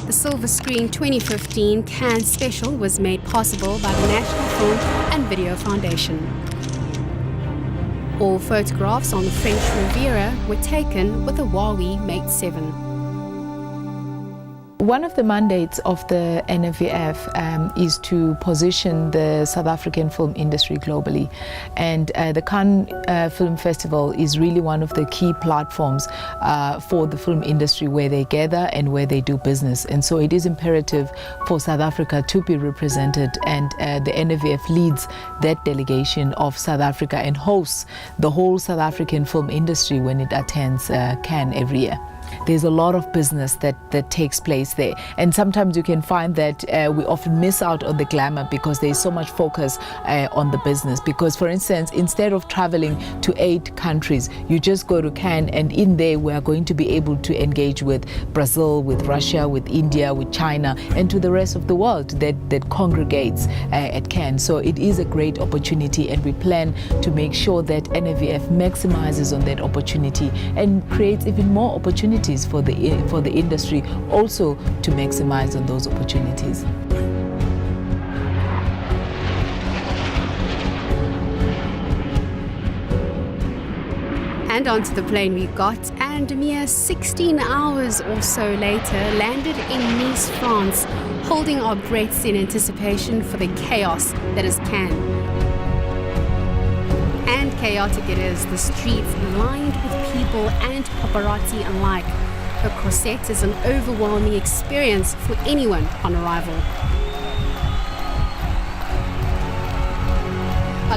The Silver Screen 2015 Cannes special was made possible by the National Film and Video Foundation. All photographs on the French Riviera were taken with the Huawei Mate 7. One of the mandates of the NFVF is to position the South African film industry globally. And the Cannes Film Festival is really one of the key platforms for the film industry where they gather and where they do business. And so it is imperative for South Africa to be represented, and the NFVF leads that delegation of South Africa and hosts the whole South African film industry when it attends Cannes every year. There's a lot of business that takes place there, and sometimes you can find that we often miss out on the glamour because there's so much focus on the business. Because, for instance, instead of traveling to 8 countries, you just go to Cannes, and in there we are going to be able to engage with Brazil, with Russia, with India, with China, and to the rest of the world that congregates at Cannes. So it is a great opportunity, and we plan to make sure that NFVF maximizes on that opportunity and creates even more opportunities for the industry also to maximize on those opportunities. And onto the plane we got, and a mere 16 hours or so later landed in Nice, France, holding our breaths in anticipation for the chaos that is Cannes. And chaotic it is, the streets lined with people and paparazzi alike. The Croisette is an overwhelming experience for anyone on arrival.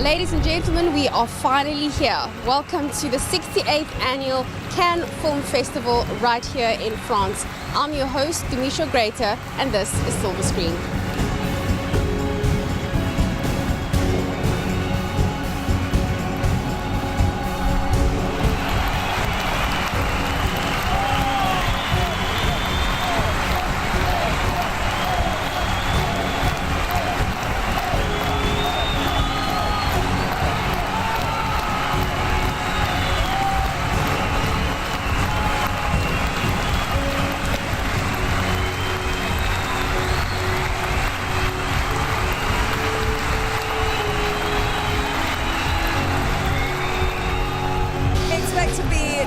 Ladies and gentlemen, we are finally here. Welcome to the 68th annual Cannes Film Festival right here in France. I'm your host, Demisha Greater, and this is Silver Screen.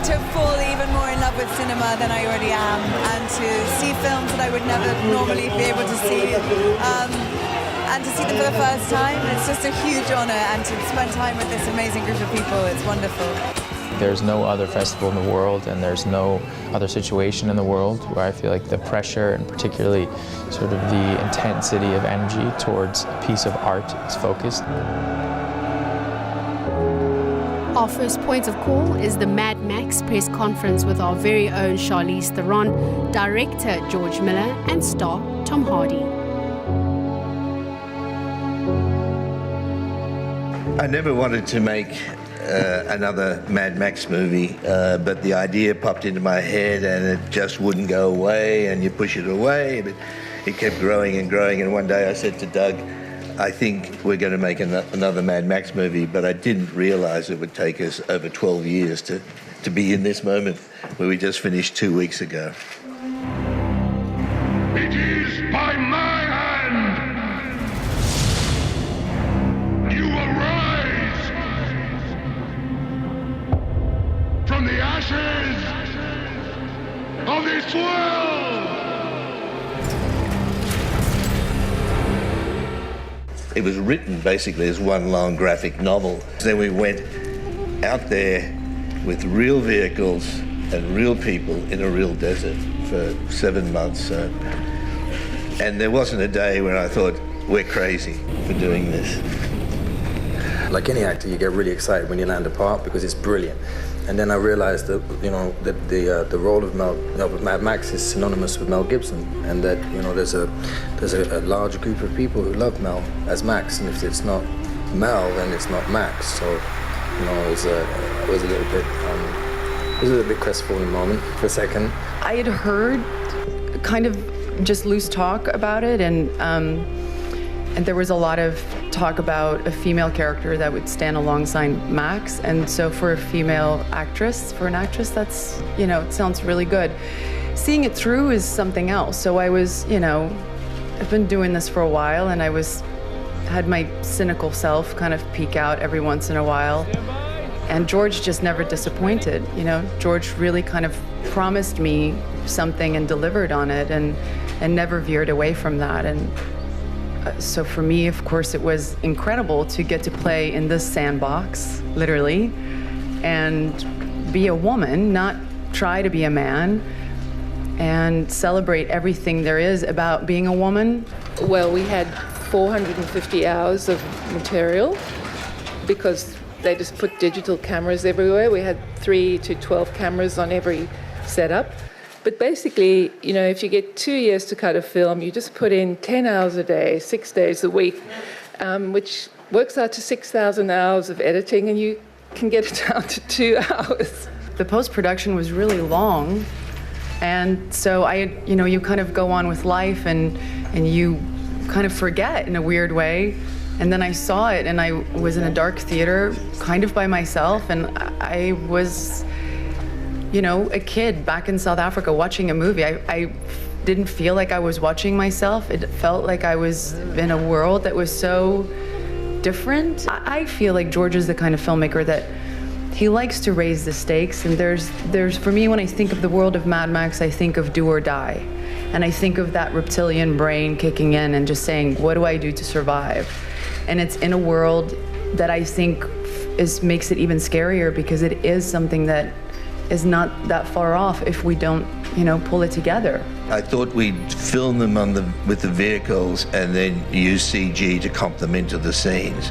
To fall even more in love with cinema than I already am, and to see films that I would never normally be able to see, and to see them for the first time. It's just a huge honor, and to spend time with this amazing group of people, it's wonderful. There's no other festival in the world, and there's no other situation in the world where I feel like the pressure, and particularly sort of the intensity of energy towards a piece of art is focused. Our first point of call is the Mad Max press conference with our very own Charlize Theron, director George Miller, and star Tom Hardy. I never wanted to make another Mad Max movie, but the idea popped into my head and it just wouldn't go away, and you push it away, but it kept growing and growing, and one day I said to Doug, I think we're going to make another Mad Max movie, but I didn't realize it would take us over 12 years to be in this moment where we just finished 2 weeks ago. It is by my hand you arise from the ashes of this world. It was written basically as one long graphic novel. Then we went out there with real vehicles and real people in a real desert for 7 months. And there wasn't a day when I thought, we're crazy for doing this. Like any actor, you get really excited when you land a part because it's brilliant. And then I realized that, you know, that the role of Mad Max is synonymous with Mel Gibson, and that, you know, there's a large group of people who love Mel as Max, and if it's not Mel, then it's not Max. So, you know, it was a little bit crestfallen moment for a second. I had heard kind of just loose talk about it, and there was a lot of talk about a female character that would stand alongside Max, and so for a female actress, that's, you know, it sounds really good. seeing it through is something else. So I was, I've been doing this for a while, and had my cynical self kind of peek out every once in a while. And George just never disappointed. George really kind of promised me something and delivered on it, and never veered away from that. And so for me, of course, it was incredible to get to play in this sandbox, literally, and be a woman, not try to be a man, and celebrate everything there is about being a woman. Well, we had 450 hours of material because they just put digital cameras everywhere. We had 3 to 12 cameras on every setup. But basically, if you get 2 years to cut a film, you just put in 10 hours a day, 6 days a week, which works out to 6,000 hours of editing, and you can get it down to 2 hours. The post-production was really long, and so you kind of go on with life, and you kind of forget in a weird way. And then I saw it, and I was in a dark theater, kind of by myself, and I was, a kid back in South Africa watching a movie. I didn't feel like I was watching myself. It felt like I was in a world that was so different. I feel like George is the kind of filmmaker that he likes to raise the stakes, and there's for me, when I think of the world of Mad Max, I think of do or die. And I think of that reptilian brain kicking in and just saying, what do I do to survive? And it's in a world that I think makes it even scarier, because it is something that is not that far off if we don't, pull it together. I thought we'd film them with the vehicles and then use CG to comp them into the scenes.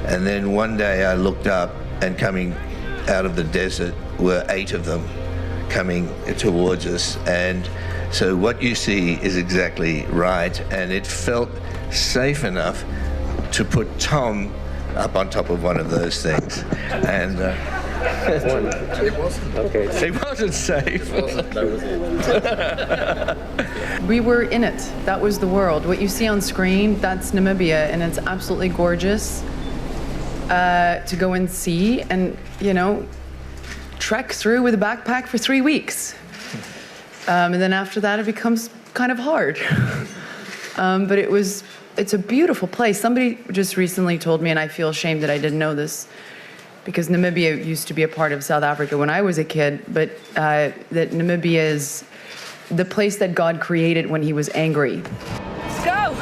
And then one day I looked up, and coming out of the desert were 8 of them coming towards us. And so what you see is exactly right, and it felt safe enough to put Tom up on top of one of those things. And It wasn't. okay, it wasn't safe. We were in it. That was the world. What you see on screen, that's Namibia, and it's absolutely gorgeous to go and see, and trek through with a backpack for 3 weeks. And then after that, it becomes kind of hard. But it's a beautiful place. Somebody just recently told me, and I feel ashamed that I didn't know this, because Namibia used to be a part of South Africa when I was a kid, but that Namibia is the place that God created when he was angry. Let's go!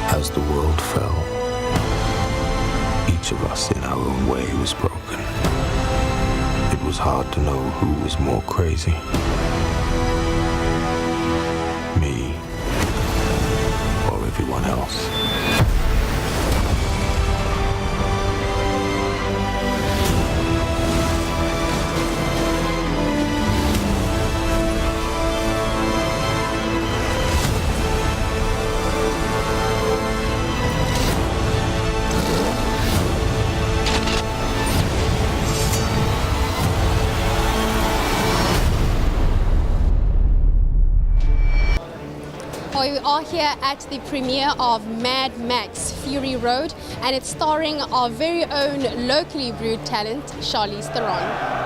As the world fell, each of us in our own way was broken. It was hard to know who was more crazy. Me or everyone else. We are here at the premiere of Mad Max Fury Road, and it's starring our very own locally brewed talent, Charlize Theron.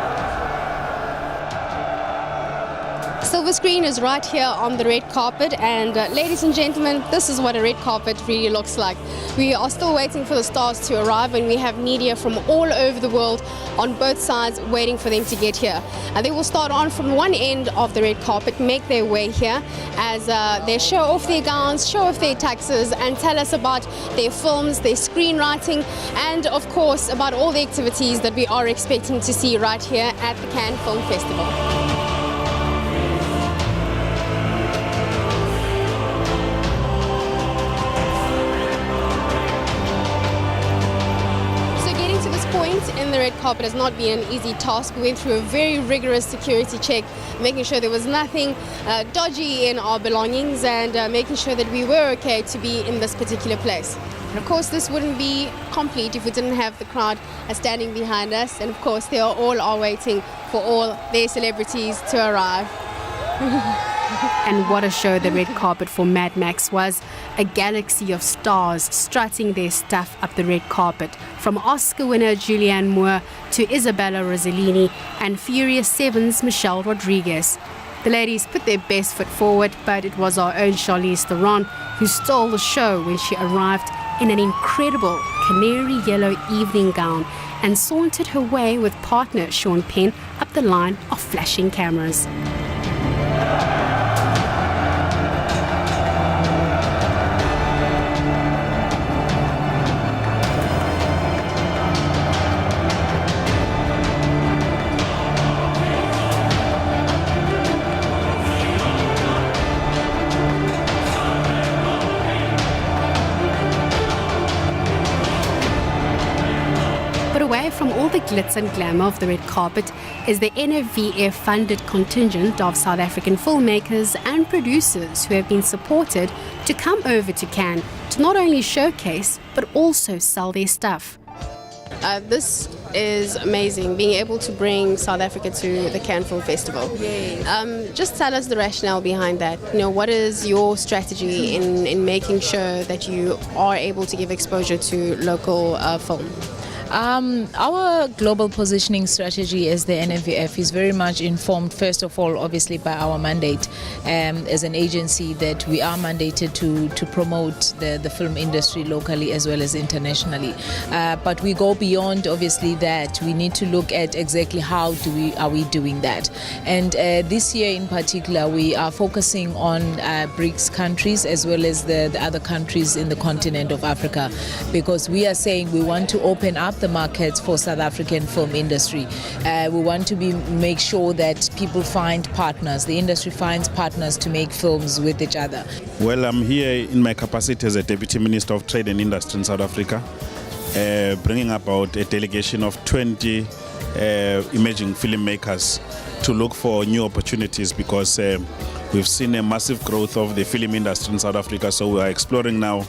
Silver screen is right here on the red carpet, and ladies and gentlemen, this is what a red carpet really looks like. We are still waiting for the stars to arrive, and we have media from all over the world on both sides waiting for them to get here. And they will start on from one end of the red carpet, make their way here as they show off their gowns, show off their tuxes, and tell us about their films, their screenwriting, and of course about all the activities that we are expecting to see right here at the Cannes Film Festival. In the red carpet has not been an easy task. We went through a very rigorous security check, making sure there was nothing dodgy in our belongings, and making sure that we were okay to be in this particular place. And of course, this wouldn't be complete if we didn't have the crowd standing behind us. And of course, they are waiting for all their celebrities to arrive. And what a show the red carpet for Mad Max was. A galaxy of stars strutting their stuff up the red carpet, from Oscar winner Julianne Moore to Isabella Rossellini and Furious 7's Michelle Rodriguez. The ladies put their best foot forward, but it was our own Charlize Theron who stole the show when she arrived in an incredible canary yellow evening gown and sauntered her way with partner Sean Penn up the line of flashing cameras. Away from all the glitz and glamour of the red carpet is the NVF-funded contingent of South African filmmakers and producers who have been supported to come over to Cannes to not only showcase but also sell their stuff. This is amazing, being able to bring South Africa to the Cannes Film Festival. Yes. Just tell us the rationale behind that. You know, what is your strategy in making sure that you are able to give exposure to local film? Our global positioning strategy as the NVF is very much informed, first of all, obviously, by our mandate as an agency that we are mandated to promote the film industry locally as well as internationally. But we go beyond, obviously, that. We need to look at exactly how are we doing that. And this year in particular, we are focusing on BRICS countries as well as the other countries in the continent of Africa, because we are saying we want to open up the markets for South African film industry. We want to make sure that people find partners, the industry finds partners to make films with each other. Well, I'm here in my capacity as a Deputy Minister of Trade and Industry in South Africa, bringing about a delegation of 20 emerging filmmakers to look for new opportunities, because we've seen a massive growth of the film industry in South Africa, so we are exploring now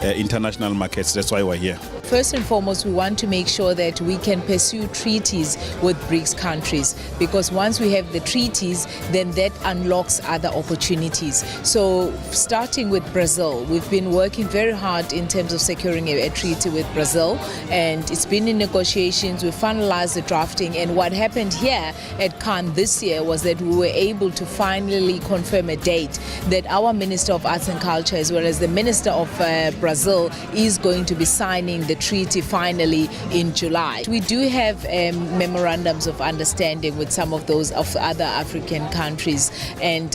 international markets. That's why we're here. First and foremost, we want to make sure that we can pursue treaties with BRICS countries, because once we have the treaties, then that unlocks other opportunities. So starting with Brazil, we've been working very hard in terms of securing a treaty with Brazil, and it's been in negotiations. We finalized the drafting, and what happened here at Cannes this year was that we were able to finally confirm a date that our Minister of Arts and Culture as well as the Minister of Brazil is going to be signing the treaty finally in July. We do have memorandums of understanding with some of those of other African countries, and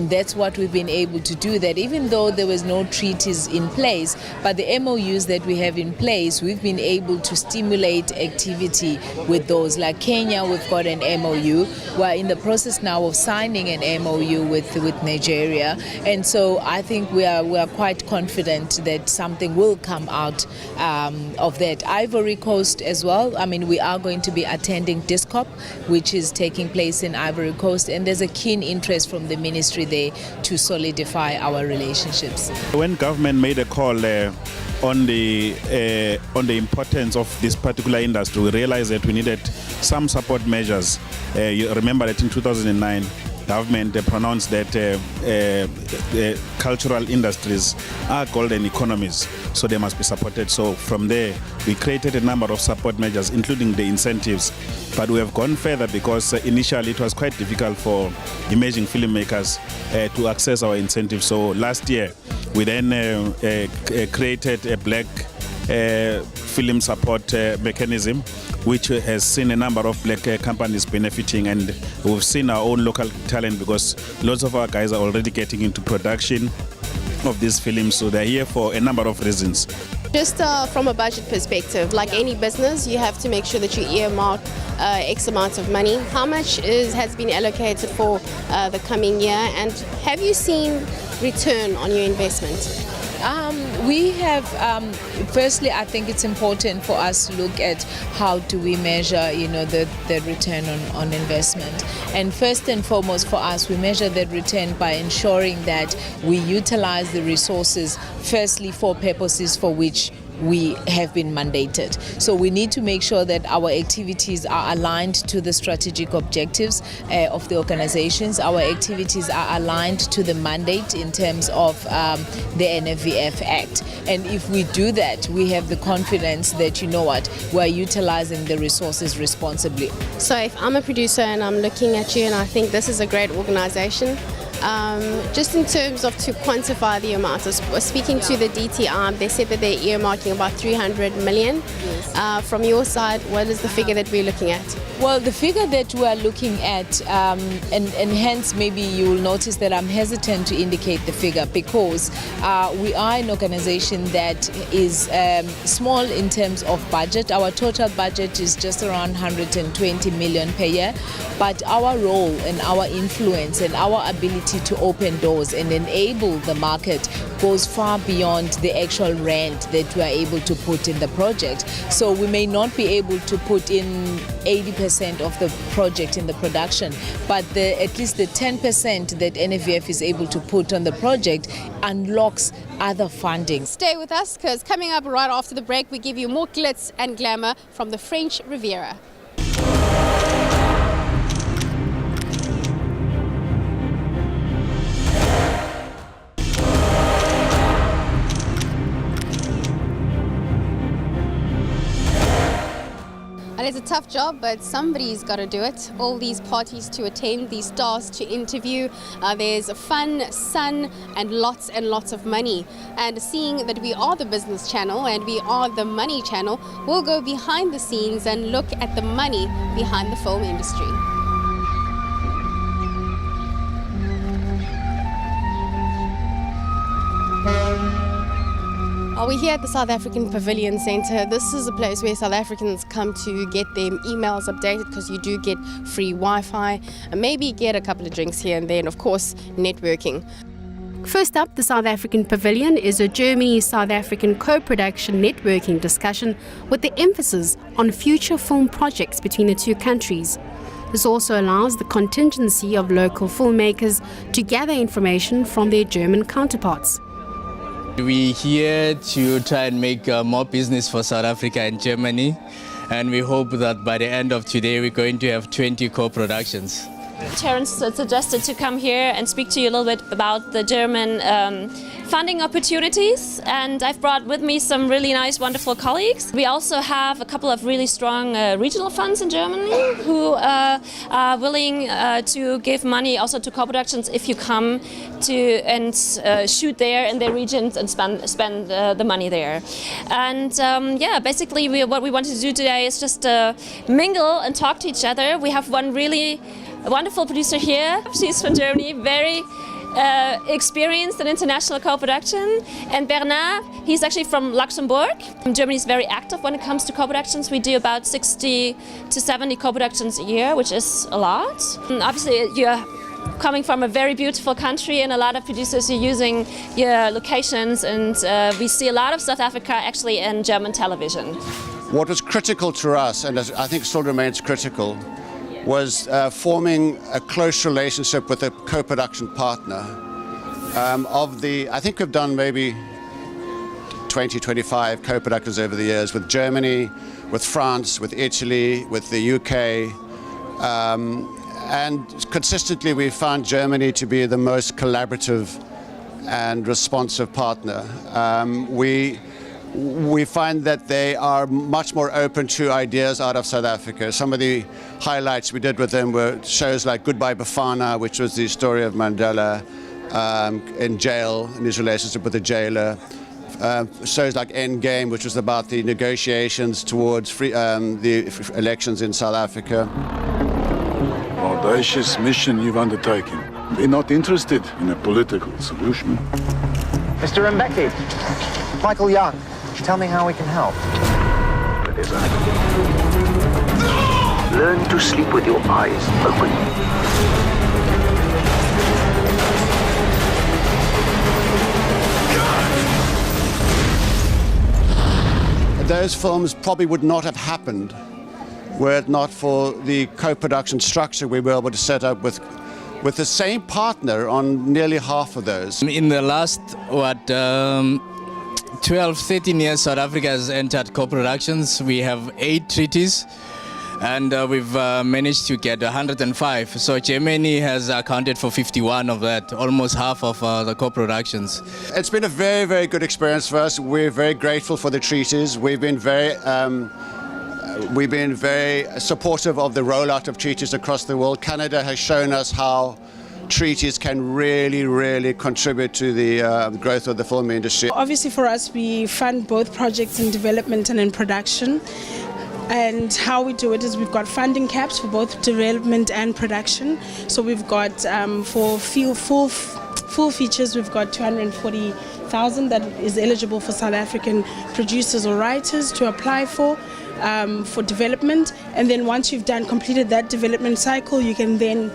that's what we've been able to do, that even though there was no treaties in place, but the MOUs that we have in place, we've been able to stimulate activity with those. Like Kenya, we've got an MOU. We're in the process now of signing an MOU with Nigeria, and so I think we are quite confident that something will come out of that. Ivory Coast as well. I mean, we are going to be attending DISCOP, which is taking place in Ivory Coast, and there's a keen interest from the ministry there to solidify our relationships. When government made a call on the importance of this particular industry, we realized that we needed some support measures. You remember that in 2009, government pronounced that cultural industries are golden economies, so they must be supported. So from there, we created a number of support measures, including the incentives. But we have gone further, because initially it was quite difficult for emerging filmmakers to access our incentives. So last year, we then created a black film support mechanism, which has seen a number of black companies benefiting, and we've seen our own local talent, because lots of our guys are already getting into production of these films, so they're here for a number of reasons. Just from a budget perspective, like any business, you have to make sure that you earmark X amount of money. How much has been allocated for the coming year, and have you seen return on your investment? We have, firstly, I think it's important for us to look at how do we measure, the return on investment. And first and foremost for us, we measure that return by ensuring that we utilize the resources, firstly, for purposes for which we have been mandated. So we need to make sure that our activities are aligned to the strategic objectives of the organizations. Our activities are aligned to the mandate in terms of the NFVF Act. And if we do that, we have the confidence that, we're utilizing the resources responsibly. So if I'm a producer and I'm looking at you and I think this is a great organization, just in terms of to quantify the amount, speaking to the DTI, they said that they're earmarking about 300 million. From your side, what is the figure that we're looking at? Well, the figure that we are looking at, and hence maybe you will notice that I'm hesitant to indicate the figure because we are an organization that is small in terms of budget. Our total budget is just around 120 million per year, but our role and our influence and our ability to open doors and enable the market goes far beyond the actual rent that we are able to put in the project. So we may not be able to put in 80% of the project in the production, but at least the 10% that NFVF is able to put on the project unlocks other funding. Stay with us, because coming up right after the break, we give you more glitz and glamour from the French Riviera. And it's a tough job, but somebody's got to do it. All these parties to attend, these stars to interview. There's fun, sun, and lots of money. And seeing that we are the business channel and we are the money channel, we'll go behind the scenes and look at the money behind the film industry. We're here at the South African Pavilion Centre. This is a place where South Africans come to get their emails updated, because you do get free Wi-Fi and maybe get a couple of drinks here and there, and of course networking. First up, the South African Pavilion is a Germany-South African co-production networking discussion with the emphasis on future film projects between the two countries. This also allows the contingency of local filmmakers to gather information from their German counterparts. We're here to try and make more business for South Africa and Germany, and we hope that by the end of today we're going to have 20 co-productions. Terence suggested to come here and speak to you a little bit about the German funding opportunities, and I've brought with me some really nice, wonderful colleagues. We also have a couple of really strong regional funds in Germany who are willing to give money also to co-productions if you come to and shoot there in their regions and spend the money there. And basically what we wanted to do today is just mingle and talk to each other. We have one really wonderful producer here. She's from Germany, very experienced in international co-production. And Bernard, he's actually from Luxembourg. Germany is very active when it comes to co-productions. We do about 60 to 70 co-productions a year, which is a lot. And obviously, you're coming from a very beautiful country, and a lot of producers are using your locations, and we see a lot of South Africa actually in German television. What was critical to us, and I think still remains critical, was forming a close relationship with a co-production partner. I think we've done maybe 20, 25 co-productions over the years with Germany, with France, with Italy, with the UK. And consistently we found Germany to be the most collaborative and responsive partner. We find that they are much more open to ideas out of South Africa. Some of the highlights we did with them were shows like Goodbye Bafana, which was the story of Mandela in jail, in his relationship with the jailer. Shows like Endgame, which was about the negotiations towards the elections in South Africa. Audacious mission you've undertaken. We're not interested in a political solution. Mr. Mbeki, Michael Young. Tell me how we can help. Learn to sleep with your eyes open. those films probably would not have happened were it not for the co-production structure we were able to set up with the same partner on nearly half of those. In the last, 12, 13 years, South Africa has entered co-productions. We have 8 treaties, and we've managed to get 105. So Germany has accounted for 51 of that, almost half of the co-productions. It's been a very, very good experience for us. We're very grateful for the treaties. We've been very supportive of the rollout of treaties across the world. Canada has shown us how treaties can really contribute to the growth of the film industry. Obviously for us, we fund both projects in development and in production. And how we do it is we've got funding caps for both development and production. So we've got for full features, we've got 240,000 that is eligible for South African producers or writers to apply for development. And then once you've completed that development cycle, you can then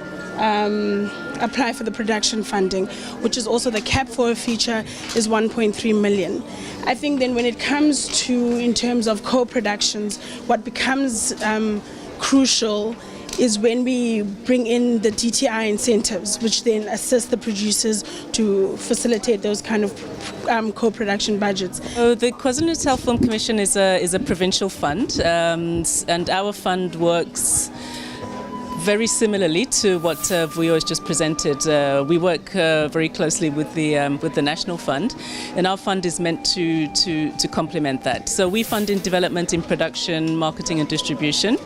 apply for the production funding, which is also the cap for a feature is 1.3 million. I think then when it comes to, in terms of co-productions, what becomes crucial is when we bring in the DTI incentives, which then assist the producers to facilitate those kind of co-production budgets. So the KwaZulu-Natal Film Commission is a provincial fund, and our fund works very similarly to what Vuyo has just presented. We work very closely with the National Fund, and our fund is meant to complement that. So we fund in development, in production, marketing and distribution,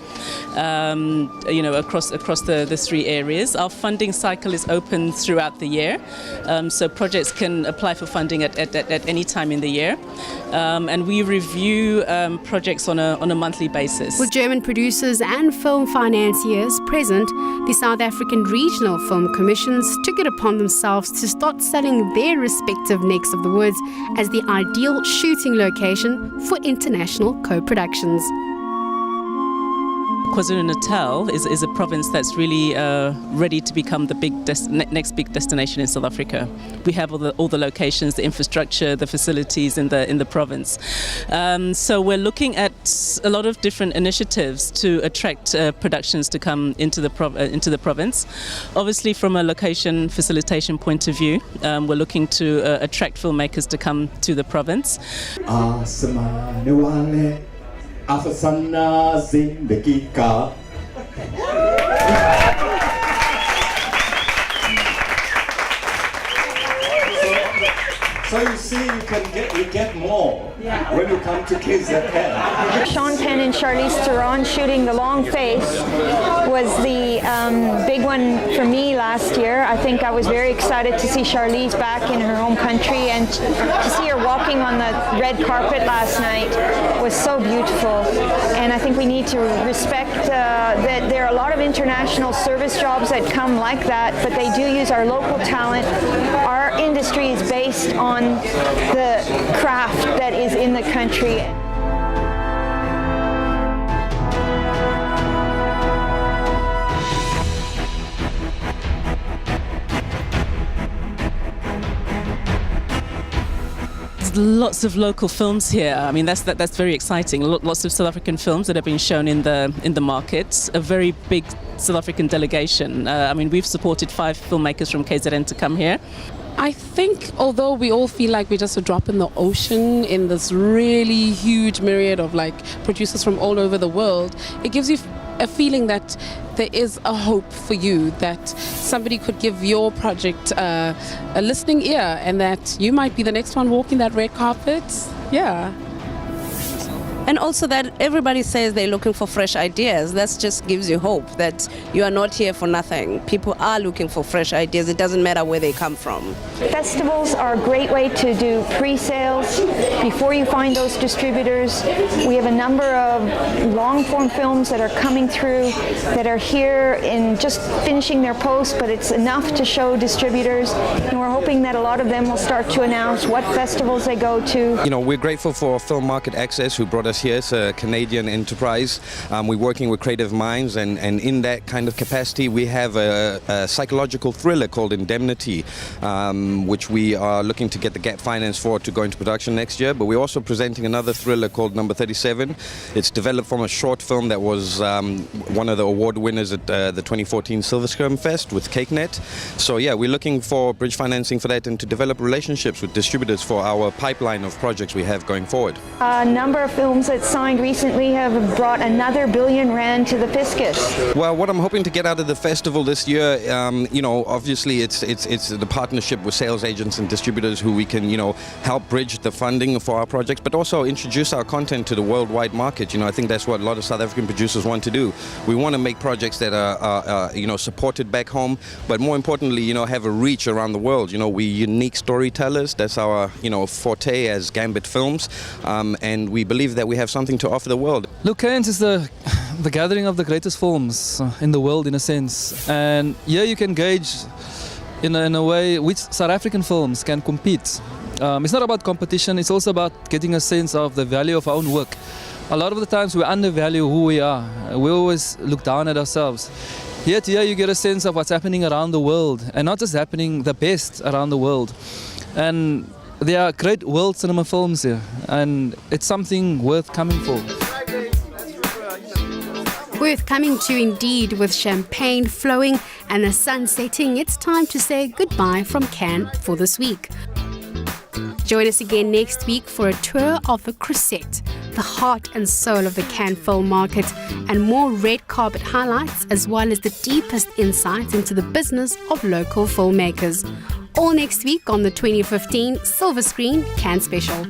across the 3 areas. Our funding cycle is open throughout the year, so projects can apply for funding at any time in the year, and we review projects on a monthly basis. With German producers and film financiers present, the South African Regional Film Commissions took it upon themselves to start selling their respective necks of the woods as the ideal shooting location for international co-productions. KwaZulu-Natal is a province that's really ready to become the next big destination in South Africa. We have all the locations, the infrastructure, the facilities in the province. So we're looking at a lot of different initiatives to attract productions to come into the province. Obviously, from a location facilitation point of view, we're looking to attract filmmakers to come to the province. Afasana Zindagika. So you see, you get more when you come to KZN. Sean Penn and Charlize Theron shooting The Long Face was the big one for me last year. I think I was very excited to see Charlize back in her home country, and to see her walking on the red carpet last night was so beautiful. And I think we need to respect that there are a lot of international service jobs that come like that, but they do use our local talent. Our industry is based on the craft that is in the country. Lots of local films here. I mean, that's very exciting. Lots of South African films that have been shown in the markets. A very big South African delegation. I mean, we've supported 5 filmmakers from KZN to come here. I think although we all feel like we're just a drop in the ocean in this really huge myriad of producers from all over the world, it gives you a feeling that there is a hope for you, that somebody could give your project a listening ear, and that you might be the next one walking that red carpet. Yeah. And also that everybody says they're looking for fresh ideas. That just gives you hope that you are not here for nothing. People are looking for fresh ideas. It doesn't matter where they come from. Festivals are a great way to do pre-sales before you find those distributors. We have a number of long-form films that are coming through that are here and just finishing their post, but it's enough to show distributors. And we're hoping that a lot of them will start to announce what festivals they go to. We're grateful for Film Market Access, who brought us us here. It's a Canadian enterprise. We're working with creative minds, and in that kind of capacity, we have a psychological thriller called Indemnity, which we are looking to get the gap finance for to go into production next year. But we're also presenting another thriller called Number 37. It's developed from a short film that was one of the award winners at the 2014 Silver Scrum Fest with CakeNet. So yeah, we're looking for bridge financing for that and to develop relationships with distributors for our pipeline of projects we have going forward. A number of films that signed recently have brought another billion rand to the fiscus. Well, what I'm hoping to get out of the festival this year, you know, obviously it's the partnership with sales agents and distributors who we can, you know, help bridge the funding for our projects, but also introduce our content to the worldwide market. You know, I think that's what a lot of South African producers want to do. We want to make projects that are you know, supported back home, but more importantly, you know, have a reach around the world. You know, we're unique storytellers. That's our, you know, forte as Gambit Films, and we believe that we have something to offer the world. Look, Cannes is the gathering of the greatest films in the world, in a sense, and here you can gauge in a way which South African films can compete. It's not about competition, it's also about getting a sense of the value of our own work. A lot of the times we undervalue who we are. We always look down at ourselves. Yet here you get a sense of what's happening around the world, and not just happening, the best around the world. And there are great world cinema films here, and it's something worth coming for. Worth coming to indeed. With champagne flowing and the sun setting, it's time to say goodbye from Cannes for this week. Join us again next week for a tour of the Crusette, the heart and soul of the Cannes film market, and more red carpet highlights, as well as the deepest insights into the business of local filmmakers. All next week on the 2015 Silver Screen Cannes Special.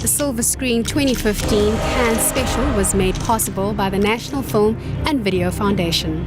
The Silver Screen 2015 Cannes Special was made possible by the National Film and Video Foundation.